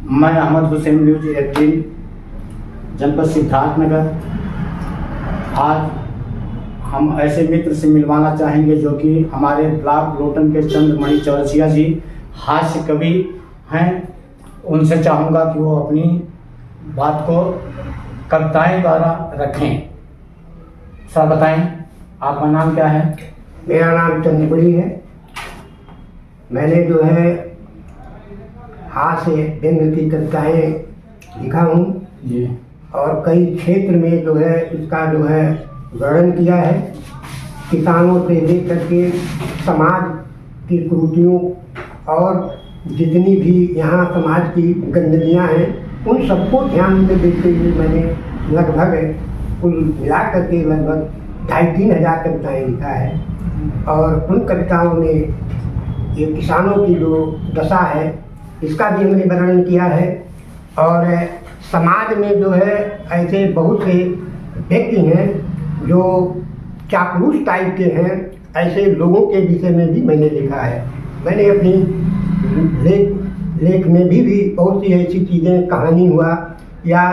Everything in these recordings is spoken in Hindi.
मैं अहमद हुसैन न्यूज 18 जनपद सिद्धार्थनगर। आज हम ऐसे मित्र से मिलवाना चाहेंगे जो कि हमारे ब्लॉक लोटन के चंद्रमणि चौरसिया जी हास्य कवि हैं। उनसे चाहूँगा कि वो अपनी बात को कविताएं द्वारा रखें। सर बताएं, आपका नाम क्या है? मेरा नाम चंद्रमणि है। मैंने जो है हास्य व्यंग की कविताएं लिखा हूँ जी, और कई क्षेत्र में जो है इसका जो है वर्णन किया है। किसानों से लेकर के समाज की कुरीतियों और जितनी भी यहाँ समाज की गंदगियाँ हैं उन सबको ध्यान में देते हुए मैंने लगभग कुल मिला करके लगभग 2,500-3 हज़ार कविताएँ लिखा है। और उन कविताओं में ये किसानों की जो दशा है इसका भी हमने वर्णन किया है। और समाज में जो है ऐसे बहुत से व्यक्ति हैं जो चापलूस टाइप के हैं, ऐसे लोगों के विषय में भी मैंने लिखा है। मैंने अपनी लेख में भी बहुत सी ऐसी चीज़ें, कहानी हुआ या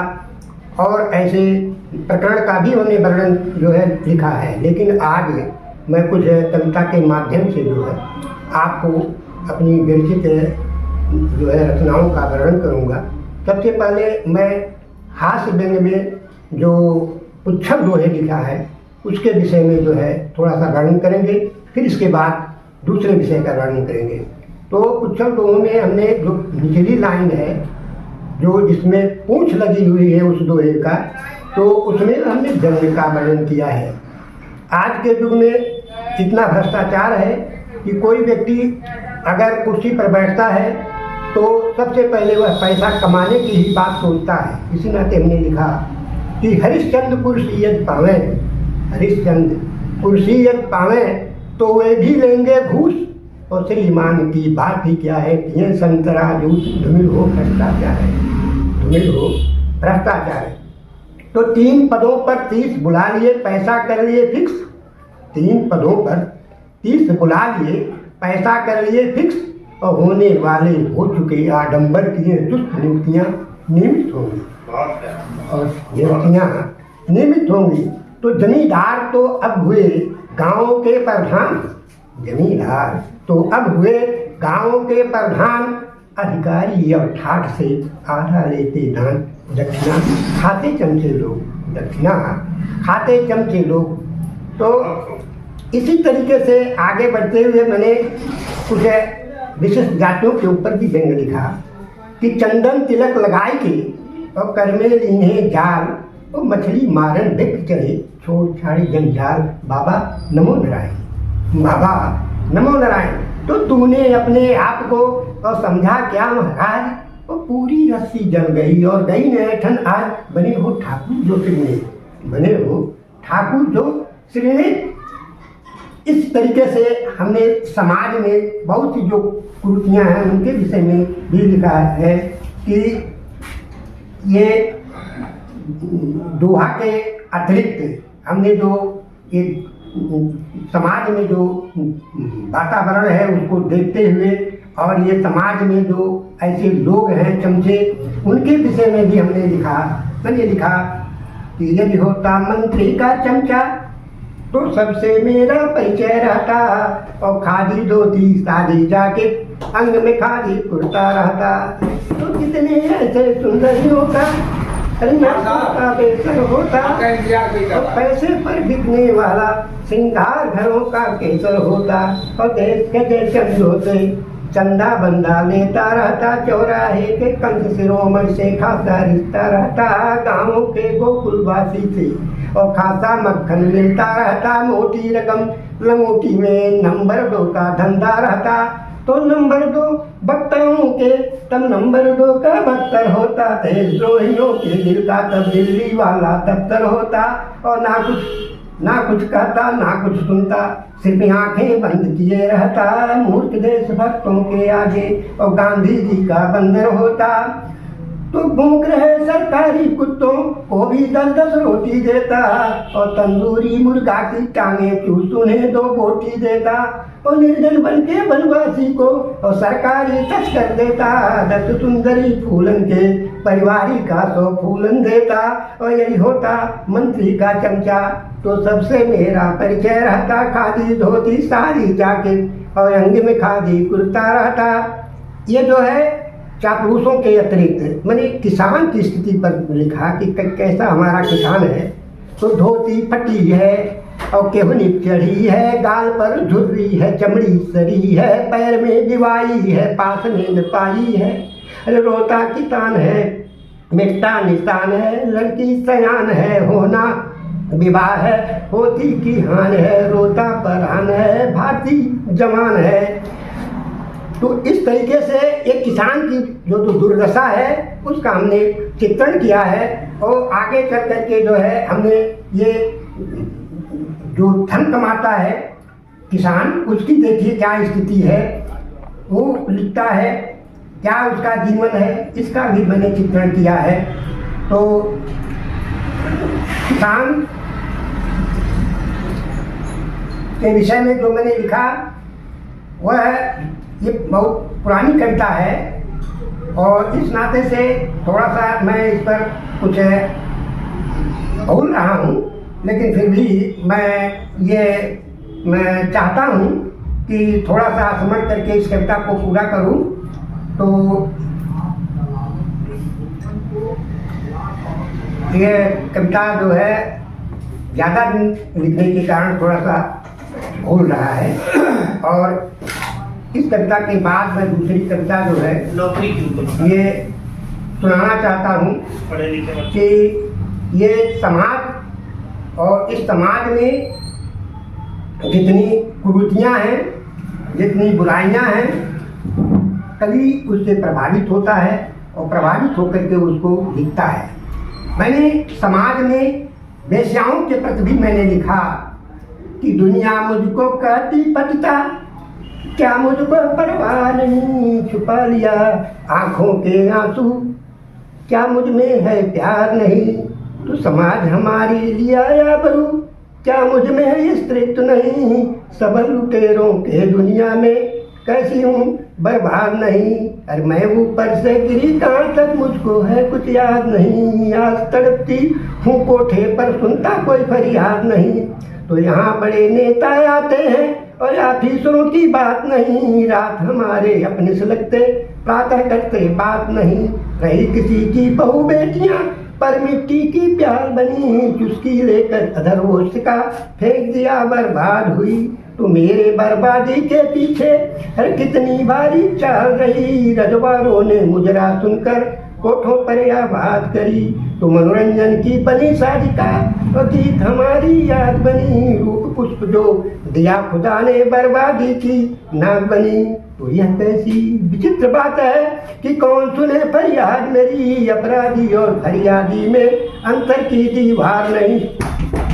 और ऐसे प्रकरण का भी हमने वर्णन जो है लिखा है। लेकिन आज मैं कुछ कविता के माध्यम से जो है आपको अपनी विरचित जो है रचनाओं का वर्णन करूँगा। सबसे पहले मैं हास्य व्यंग में जो उच्छल दोहे लिखा है उसके विषय में जो है थोड़ा सा वर्णन करेंगे, फिर इसके बाद दूसरे विषय का वर्णन करेंगे। तो उच्छल दोहे में हमने जो निचली लाइन है जो जिसमें पूंछ लगी हुई है उस दोहे का, तो उसमें हमने व्यंग का वर्णन किया है। आज के युग में इतना भ्रष्टाचार है कि कोई व्यक्ति अगर कुर्सी पर बैठता है तो सबसे पहले वह पैसा कमाने की ही बात सोचता है। इसी नाते हमने लिखा कि हरिश्चंद्र कुर्सी यदि पावें, हरिश्चंद्र कुर्सी यदि पावें तो वे भी लेंगे घूस। और श्रीमान की बात ही क्या है कि ये संतरा जूस धूमिल हो भ्रष्टाचार है, धूमिल हो भ्रष्टाचार है। तो 3 पदों पर 30 बुला लिए, पैसा कर लिए फिक्स। 3 पदों पर 30 बुला लिए, पैसा कर लिए फिक्स। और होने वाले हो चुके आडंबर किए दुष्ट नियुक्तियाँ नियमित होंगी और नियुक्तियाँ नियमित होंगी। तो जमींदार तो अब हुए गाँव के प्रधान, जमींदार तो अब हुए गाँव के प्रधान। अधिकारी अब ठाठ से आधा लेते दान, दक्षिणा खाते चमचे लोग, दक्षिणा खाते चमचे लोग। तो इसी तरीके से आगे बढ़ते हुए मैंने कुछ विशिष्ट जातियों के ऊपर भी व्यंग लिखा कि चंदन तिलक लगाई के और करमेल इन्हें जाल, और मछली मारन व्यक्ति चले छोड़ छाड़ी जंजाल। बाबा नमो नारायण, बाबा नमो नारायण। तो तूने अपने आप को और समझा क्या महाराज, और पूरी रस्सी जल गई और गई न ठन आज। बने हो ठाकुर जो श्रीने, बने हो ठाकुर जो श्रीने। इस तरीके से हमने समाज में बहुत सी जो कुरीतियाँ हैं उनके विषय में भी लिखा है कि ये दोहा के अतिरिक्त हमने जो एक समाज में जो वातावरण है उसको देखते हुए और ये समाज में जो ऐसे लोग हैं चमचे उनके विषय में भी हमने लिखा। मैंने लिखा कि यदि होता मंत्री का चमचा तो सबसे मेरा परिचय रहता, और खादी धोती सादी जाके अंग में खादी कुर्ता रहता। तो कितने ऐसे सुंदरियों का बेसर होता, और पैसे पर बिकने वाला श्रृंगार घरों का केसर होता। और देश के जैसे होते चंदा बंदा लेता रहता, चौराहे के कंस शिरोमणि से खासा रिश्ता रहता। गाँवों के गोकुलवासी से और खासा मक्खन मिलता रहता। मोटी रकम लंगोटी में नंबर 2 का धंधा रहता। तो नंबर 2 बख्तरों के तब नंबर 2 का बख्तर होता। देशद्रोहियों के दिल का तब दिल्ली वाला दफ्तर होता। और ना कुछ कहता ना कुछ सुनता, सिर्फ आंखें बंद किए रहता। मूर्ख देशभक्तों के आगे और गांधी जी का बंदर होता। तो भूख रहे सरकारी कुत्तों को भी 10-10 रोटी देता, और तंदूरी मुर्गा की टांगे चूस उन्हें 2 बोटी देता। और निर्धन बन के वनवासी को और सरकारी तस्कर देता, 10 सुंदरी फूलन के परिवारी का 100 फूलन देता। और यही होता मंत्री का चमचा तो सबसे मेरा परिचय रहता, खादी धोती साड़ी जैकेट और अंग में खादी कुर्ता रहता। ये जो है चापलूसों के अतिरिक्त मैंने किसान की स्थिति पर लिखा कि कैसा हमारा किसान है। तो धोती फटी है और केहनी चढ़ी है, गाल पर झुर्री है, चमड़ी सरी है, पैर में दिवाई है, पास में नपाई है। अरे रोता किसान है, मिट्टा निशान है, लड़की सयान है, होना विवाह है, होती की हान है, रोता परान है, भारती जवान है। तो इस तरीके से एक किसान की जो दुर्दशा है उसका हमने चित्रण किया है। और आगे चल करके जो है हमने ये जो धन कमाता है किसान, उसकी देखिए क्या स्थिति है, वो लिखता है क्या उसका जीवन है, इसका भी मैंने चित्रण किया है। तो किसान के विषय में जो मैंने लिखा वह ये बहुत पुरानी कविता है और इस नाते से थोड़ा सा मैं इस पर कुछ भूल रहा हूँ, लेकिन फिर भी मैं चाहता हूँ कि थोड़ा सा समझ करके इस कविता को पूरा करूँ। तो ये कविता जो है ज़्यादा दिन लिखने के कारण थोड़ा सा भूल रहा है। और इस कविता के बाद मैं दूसरी कविता जो है ये सुनाना चाहता हूँ कि ये समाज और इस समाज में जितनी कुरीतियाँ हैं, जितनी बुराइयाँ हैं, कवि उससे प्रभावित होता है और प्रभावित होकर के उसको लिखता है। मैंने समाज में वेश्याओं के प्रति भी मैंने लिखा कि दुनिया मुझको कहती पतिता, क्या मुझको परवाह नहीं, छुपा लिया आंखों के आंसू, क्या मुझ में है प्यार नहीं, तो समाज हमारी लिया या बरू, क्या मुझ में है स्त्रीत्व नहीं, सबल लुटेरों के दुनिया में कैसी हूँ बर्बाद नहीं। अरे मैं ऊपर से गिरी कहाँ तक मुझको है कुछ याद नहीं, आज तड़पती हूँ कोठे पर सुनता कोई फरियाद नहीं। तो यहाँ बड़े नेता आते हैं और ऑफिसरों की बात नहीं, रात हमारे अपने से लगते प्रातः करते बात नहीं। रही किसी की बहू बेटियाँ पर मिट्टी की प्याल बनी, चुस्की लेकर अधरहोश का फेंक दिया बर्बाद हुई। तो मेरे बर्बादी के पीछे हर कितनी बारी चाल रही, रजवारों ने मुजरा सुनकर कोठों पर आवाज करी। तो मनोरंजन की बनी सारिका और गीत हमारी याद बनी, रूप पुष्प जो दिया खुदा ने बर्बादी की नाक बनी। तो यह कैसी विचित्र बात है कि कौन सुने फरियाद मेरी, अपराधी और फरियादी में अंतर की दीवार नहीं।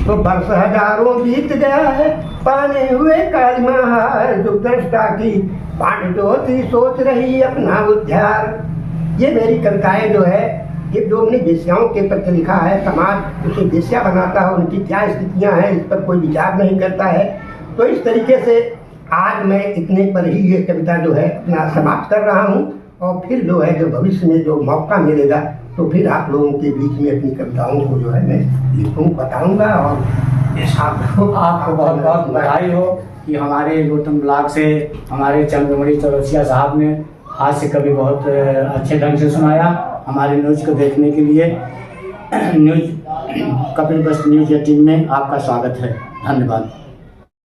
तो वर्ष हजारों बीत गया है पाने हुए कालिमार, दुर्दशा की बाट जोती सोच रही अपना उद्धार। ये मेरी कविताएं जो है ये जो हमने वेश्याओं के प्रति लिखा है, समाज उसे वेश्या बनाता है, उनकी क्या स्थितियां हैं इस पर कोई विचार नहीं करता है। तो इस तरीके से आज मैं इतने पर ही ये कविता जो है अपना समाप्त कर रहा हूँ। और फिर जो है जो भविष्य में जो मौका मिलेगा तो फिर आप लोगों के बीच में अपनी कविताओं को जो है मैं लिखूँ बताऊँगा। और आपको बहुत बहुत बधाई हो कि हमारे लोटन ब्लॉक से हमारे चंद्रमणि चौरसिया साहब ने हास्य कवि बहुत अच्छे ढंग से सुनाया। हमारे न्यूज़ को देखने के लिए न्यूज़ कपिल वस्तु न्यूज़ 18 में आपका स्वागत है। धन्यवाद।